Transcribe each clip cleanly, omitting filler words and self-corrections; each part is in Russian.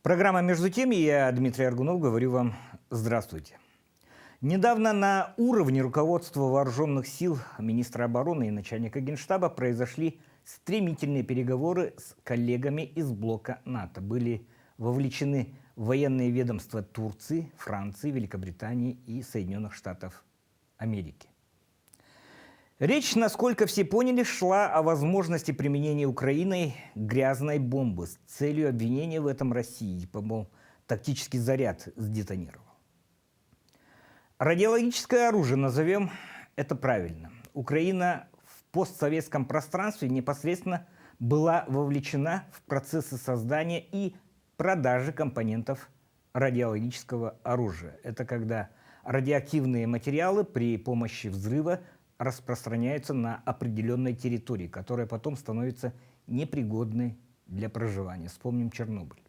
Программа «Между тем», и я, Дмитрий Аргунов, говорю вам здравствуйте. Недавно на уровне руководства вооруженных сил, министра обороны и начальника Генштаба произошли стремительные переговоры с коллегами из блока НАТО. Были вовлечены военные ведомства Турции, Франции, Великобритании и Соединенных Штатов Америки. Речь, насколько все поняли, шла о возможности применения Украиной грязной бомбы с целью обвинения в этом России, мол, тактический заряд сдетонировал. Радиологическое оружие, назовем это правильно. Украина в постсоветском пространстве непосредственно была вовлечена в процессы создания и продажи компонентов радиологического оружия. Это когда радиоактивные материалы при помощи взрыва распространяются на определенной территории, которая потом становится непригодной для проживания. Вспомним Чернобыль.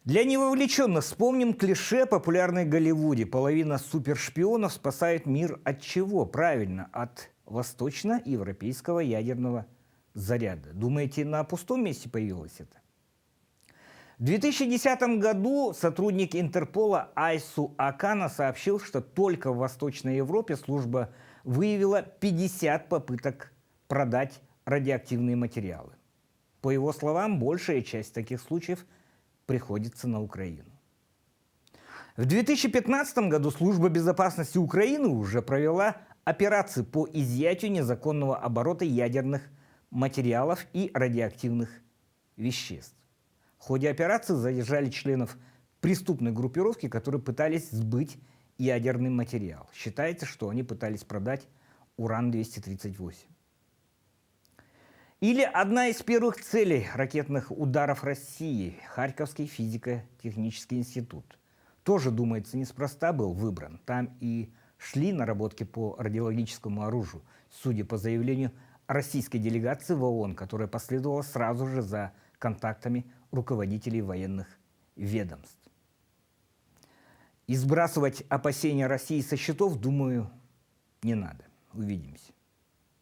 Для невовлеченных вспомним клише, популярное в Голливуде. Половина супершпионов спасает мир от чего? Правильно, от восточноевропейского ядерного заряда. Думаете, на пустом месте появилось это? В 2010 году сотрудник Интерпола Айсу Акана сообщил, что только в Восточной Европе служба выявила 50 попыток продать радиоактивные материалы. По его словам, большая часть таких случаев приходится на Украину. В 2015 году Служба безопасности Украины уже провела операции по изъятию незаконного оборота ядерных материалов и радиоактивных веществ. В ходе операции задержали членов преступной группировки, которые пытались сбыть ядерный материал. Считается, что они пытались продать уран-238. Или одна из первых целей ракетных ударов России – Харьковский физико-технический институт. Тоже, думается, неспроста был выбран. Там и шли наработки по радиологическому оружию, судя по заявлению российской делегации в ООН, которая последовала сразу же за контактами руководителей военных ведомств. И сбрасывать опасения России со счетов, думаю, не надо. Увидимся.